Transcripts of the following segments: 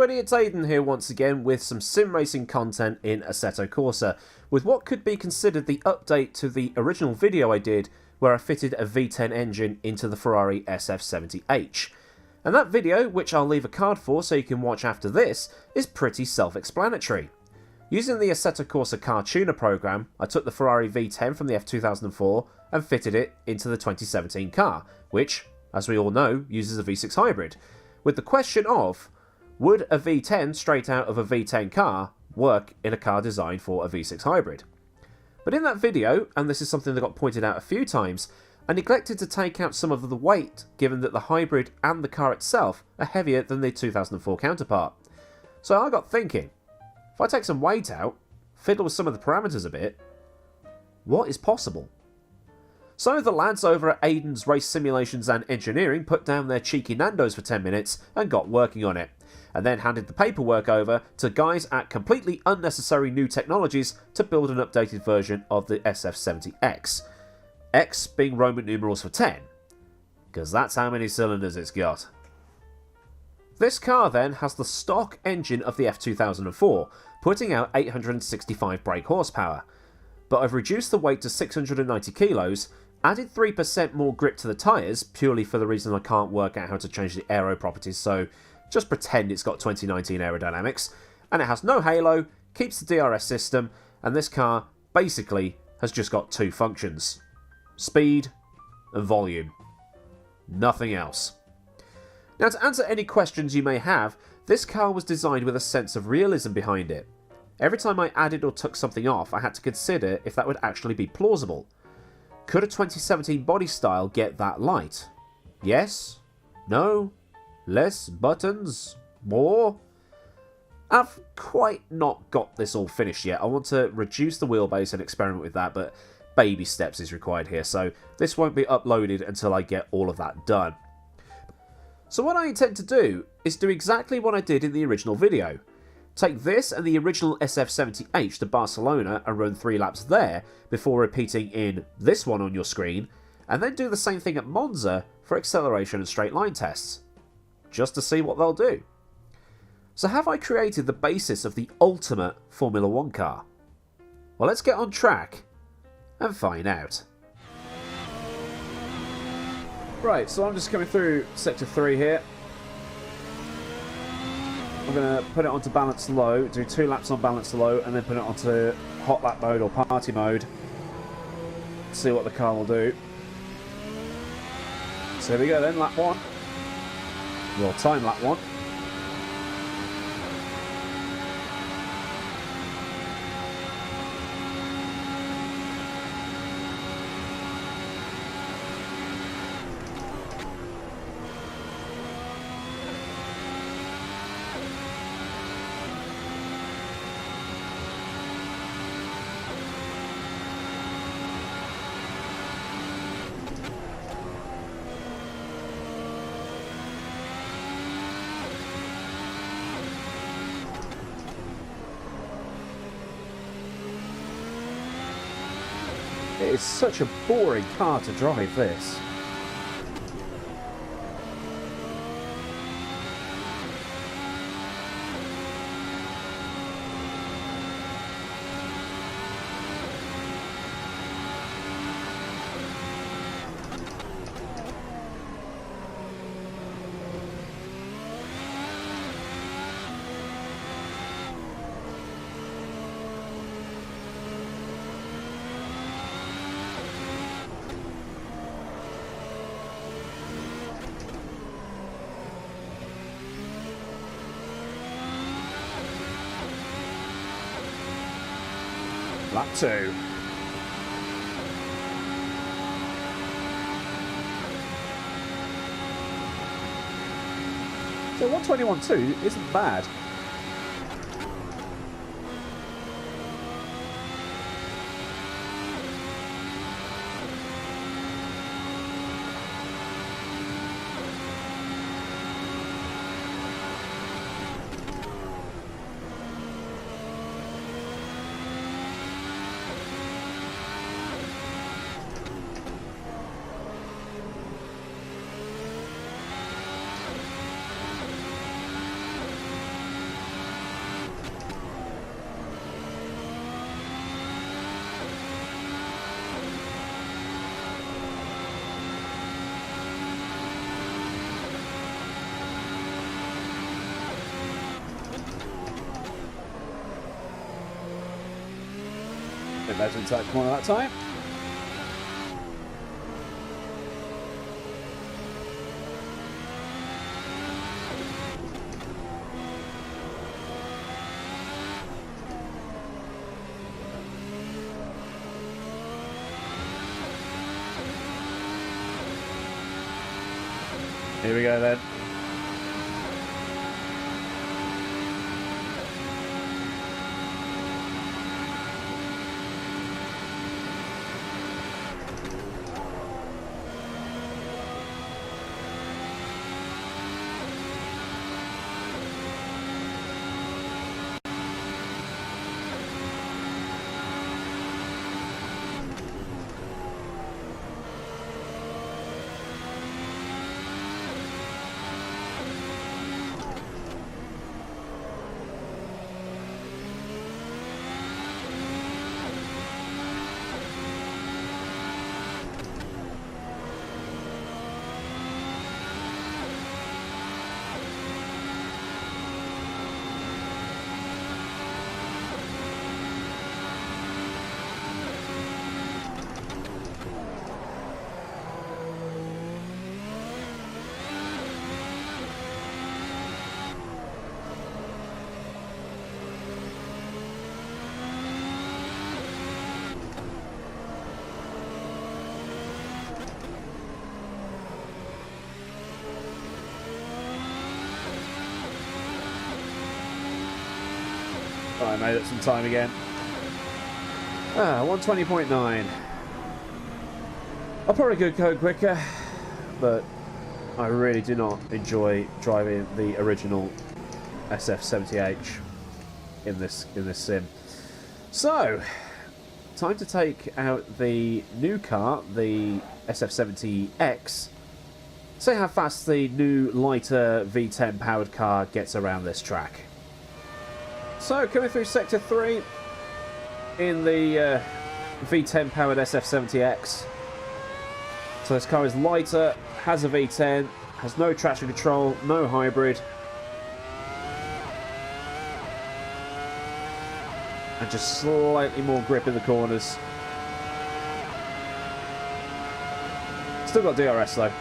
everybody, it's Aidan here once again with some sim racing content in Assetto Corsa, with what could be considered the update to the original video I did where I fitted a V10 engine into the Ferrari SF70-H. And that video, which I'll leave a card for so you can watch after this, is pretty self-explanatory. Using the Assetto Corsa car tuner program, I took the Ferrari V10 from the F2004 and fitted it into the 2017 car, which, as we all know, uses a V6 hybrid, with the question of, would a V10 straight out of a V10 car work in a car designed for a V6 hybrid? But in that video, and this is something that got pointed out a few times, I neglected to take out some of the weight, given that the hybrid and the car itself are heavier than the 2004 counterpart. So I got thinking, if I take some weight out, fiddle with some of the parameters a bit, what is possible? So the lads over at Aidan's Race Simulations and Engineering put down their cheeky Nandos for 10 minutes and got working on it, and then handed the paperwork over to guys at completely unnecessary new technologies to build an updated version of the SF70X. X being Roman numerals for 10, because that's how many cylinders it's got. This car then has the stock engine of the F2004, putting out 865 brake horsepower, but I've reduced the weight to 690 kilos, added 3% more grip to the tyres, purely for the reason I can't work out how to change the aero properties, so just pretend it's got 2019 aerodynamics, and it has no halo, keeps the DRS system, and this car basically has just got two functions: speed and volume. Nothing else. Now, to answer any questions you may have, this car was designed with a sense of realism behind it. Every time I added or took something off, I had to consider if that would actually be plausible. Could a 2017 body style get that light? Yes? No? Less buttons? More? I've quite not got this all finished yet. I want to reduce the wheelbase and experiment with that, but baby steps is required here, so this won't be uploaded until I get all of that done. So what I intend to do is do exactly what I did in the original video. Take this and the original SF70H to Barcelona and run 3 laps there before repeating in this one on your screen, and then do the same thing at Monza for acceleration and straight line tests, just to see what they'll do. So have I created the basis of the ultimate Formula 1 car? Well, let's get on track and find out. Right, so I'm just coming through Sector 3 here. I'm going to put it onto balance low, do 2 laps on balance low, and then put it onto hot lap mode or party mode. See what the car will do. So here we go then, lap 1. Well, time lap 1. It is such a boring car to drive, this. Lap 2. So 121.2 isn't bad. bit better inside the corner that time. Here we go then. Oh, I made it some time again. 120.9. I probably could go quicker, but I really do not enjoy driving the original SF70-H in this sim. So, time to take out the new car, the SF70X. See how fast the new lighter V10 powered car gets around this track. So, coming through Sector 3 in the V10 powered SF70X. So this car is lighter, has a V10, has no traction control, no hybrid. And just slightly more grip in the corners. Still got DRS though.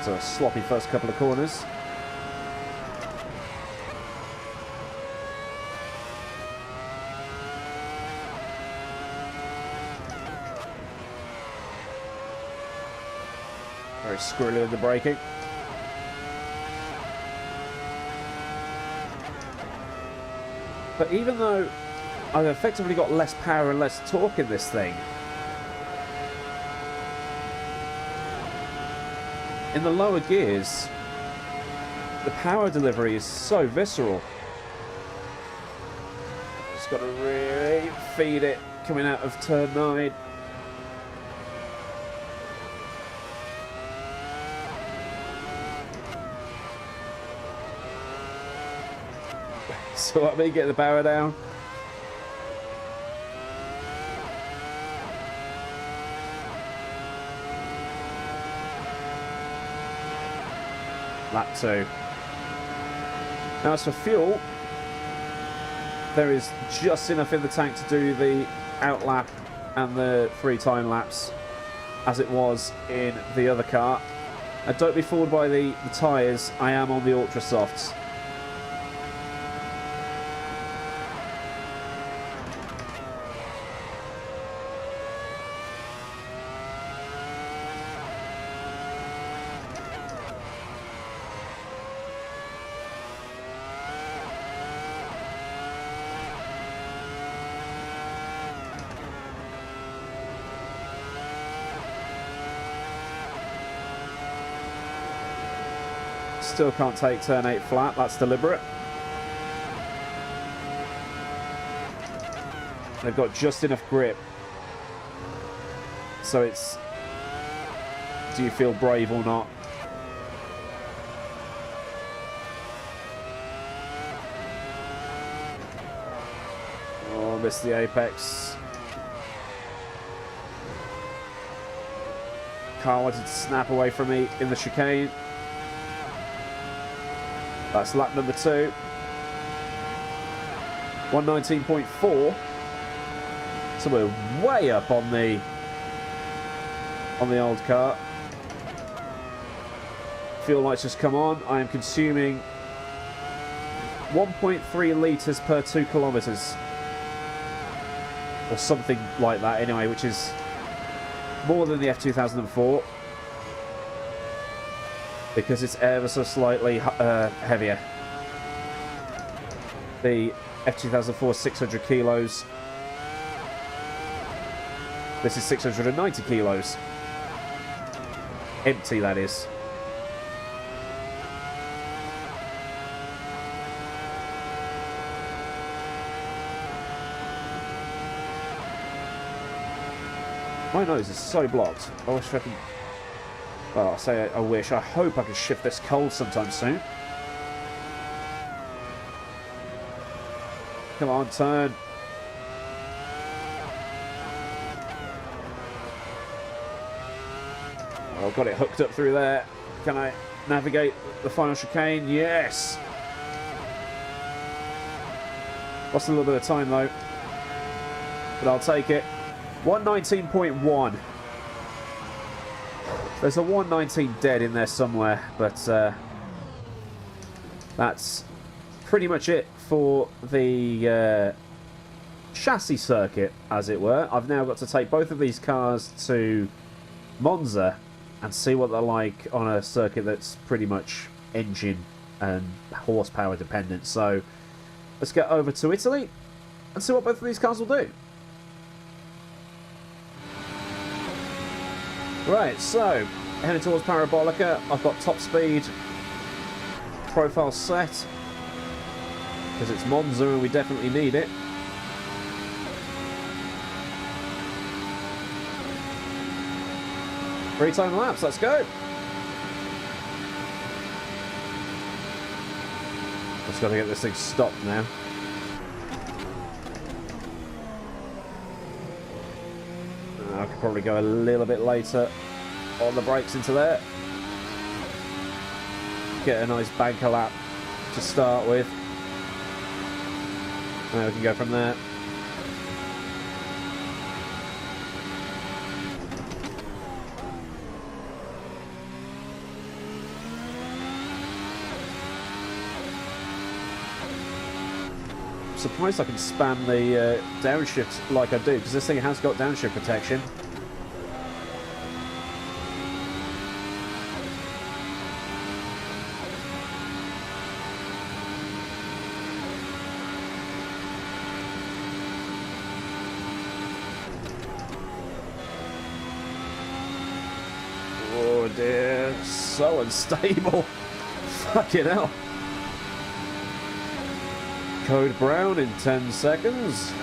So a sloppy first couple of corners. Very squirrely in the braking. But even though I've effectively got less power and less torque in this thing, in the lower gears, the power delivery is so visceral. Just got to really feed it coming out of turn 9. So let me get the power down. Lap 2. Now as for fuel, there is just enough in the tank to do the outlap and the 3 time laps as it was in the other car. And don't be fooled by the tyres, I am on the Ultra Softs. Still can't take turn 8 flat, that's deliberate. They've got just enough grip. So it's, do you feel brave or not? Oh, missed the apex. car wanted to snap away from me in the chicane. That's lap number 2. 119.4. So we're way up on the old car. Fuel lights just come on. I am consuming 1.3 litres per 2 kilometres. Or something like that anyway, which is more than the F2004. Because it's ever so slightly heavier. The F2004 is 600 kilos. This is 690 kilos. Empty, that is. My nose is so blocked. I wish I could... Well, I say I wish. I hope I can shift this cold sometime soon. Come on, turn. Oh, I've got it hooked up through there. Can I navigate the final chicane? Yes! Lost a little bit of time, though. But I'll take it. 119.1. There's a 119 dead in there somewhere, but that's pretty much it for the chassis circuit, as it were. I've now got to take both of these cars to Monza and see what they're like on a circuit that's pretty much engine and horsepower dependent. So let's get over to Italy and see what both of these cars will do. Right, so heading towards Parabolica. I've got top speed profile set because it's Monza and we definitely need it. Free time laps, let's go. Just got to get this thing stopped now. I could probably go a little bit later on the brakes into there. Get a nice banker lap to start with. And we can go from there. Surprised I can spam the downshift like I do, because this thing has got downshift protection. Oh dear, so unstable. Fucking hell. Code brown in 10 seconds.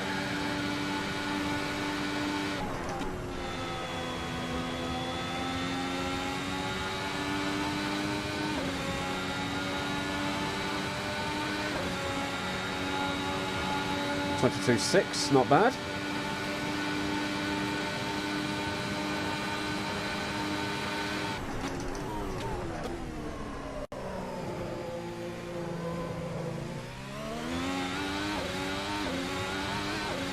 .22.6, not bad.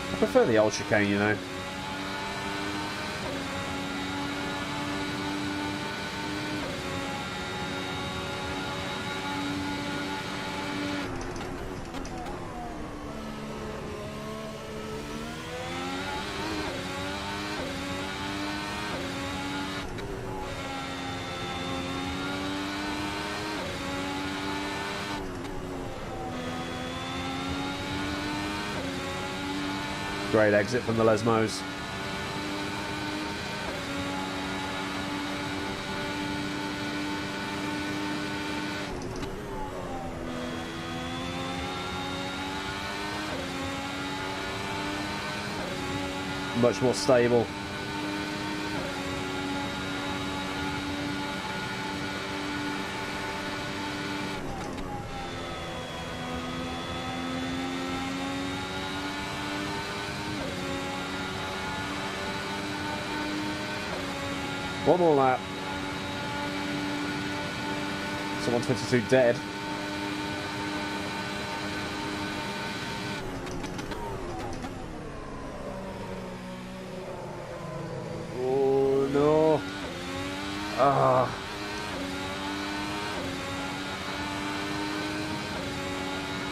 I prefer the old chicane, you know. Great exit from the Lesmos. Much more stable. One more lap. So 122 dead. Oh no. Ah.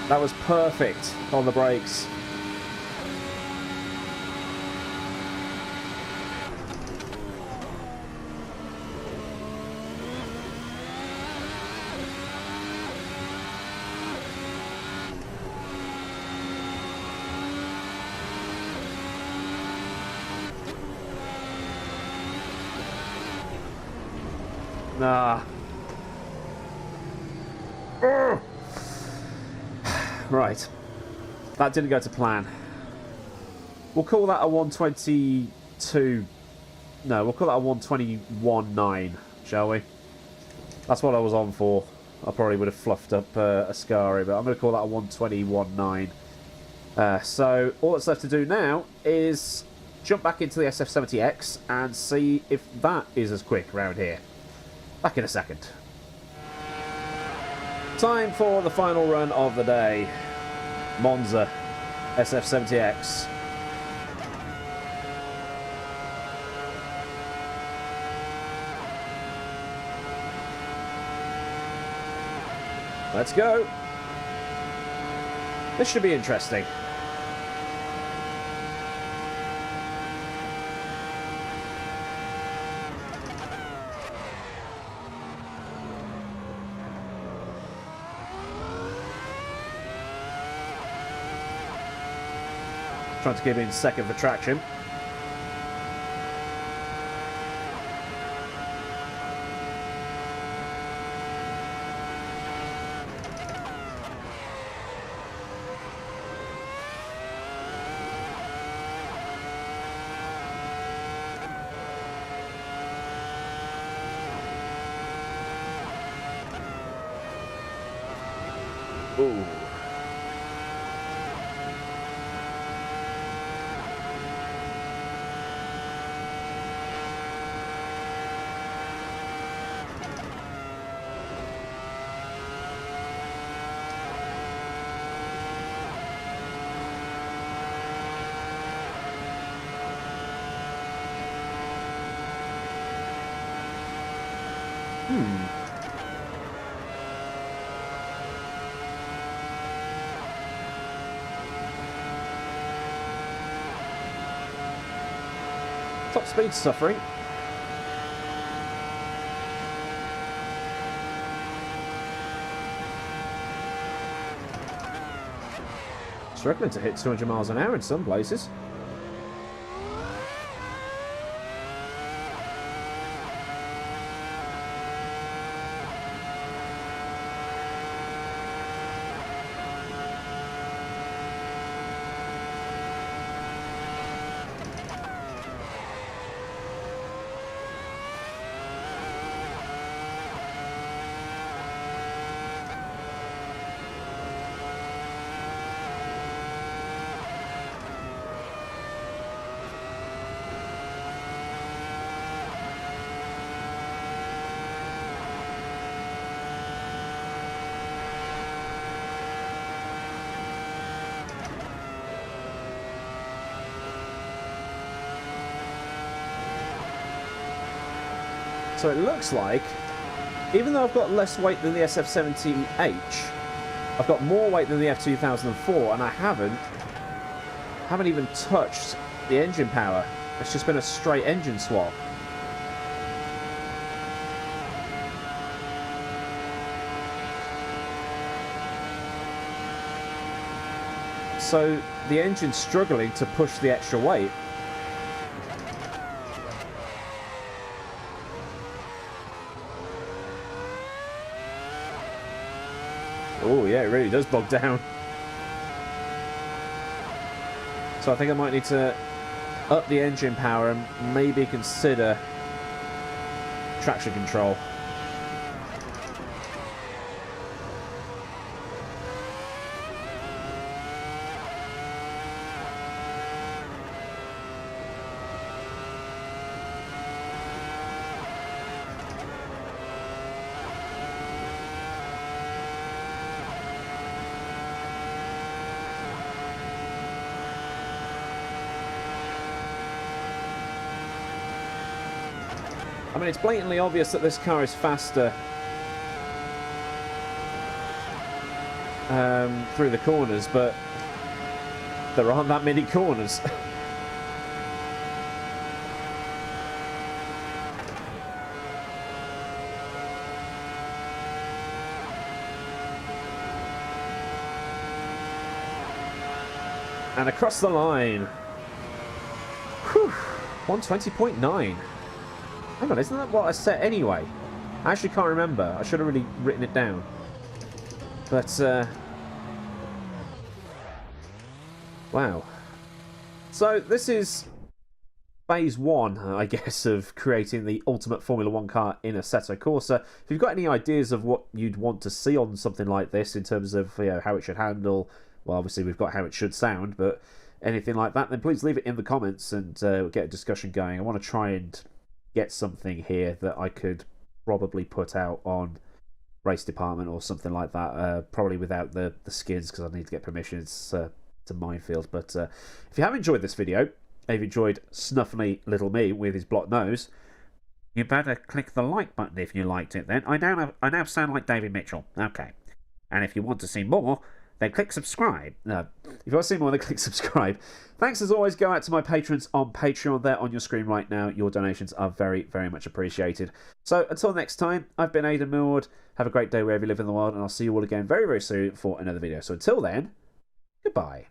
That was perfect on the brakes. Nah. Ugh. Right. That didn't go to plan. We'll call that a 122... No, we'll call that a 121.9, shall we? That's what I was on for. I probably would have fluffed up Ascari, but I'm going to call that a 121.9. So, all that's left to do now is jump back into the SF70X and see if that is as quick around here. Back in a second. Time for the final run of the day. Monza SF70X. Let's go. This should be interesting. Trying to keep in second for traction. Ooh. Top speed suffering. Struggling to hit 200 miles an hour in some places. So it looks like, even though I've got less weight than the SF70H, I've got more weight than the F2004, and I haven't even touched the engine power. It's just been a straight engine swap. So the engine's struggling to push the extra weight. Oh yeah, it really does bog down. So I think I might need to up the engine power and maybe consider traction control. I mean, it's blatantly obvious that this car is faster through the corners, but there aren't that many corners. And across the line. Whew, 120.9. Hang on, isn't that what I set anyway? I actually can't remember. I should have really written it down. But, wow. So, this is phase 1, I guess, of creating the ultimate Formula 1 car in Assetto Corsa. If you've got any ideas of what you'd want to see on something like this in terms of, you know, how it should handle, well, obviously we've got how it should sound, but anything like that, then please leave it in the comments and get a discussion going. I want to try and get something here that I could probably put out on race department or something like that, probably without the skins because I need to get permission. It's a minefield. But if you have enjoyed this video, if you enjoyed snuffly little me with his blocked nose, you better click the like button if you liked it then. I now sound like David Mitchell. Okay. And if you want to see more, then click subscribe. No, if you want to see more, then click subscribe. Thanks as always go out to my patrons on Patreon. They're on your screen right now. Your donations are very, very much appreciated. So until next time, I've been AdmiralLaWind. Have a great day wherever you live in the world, and I'll see you all again very, very soon for another video. So until then, goodbye.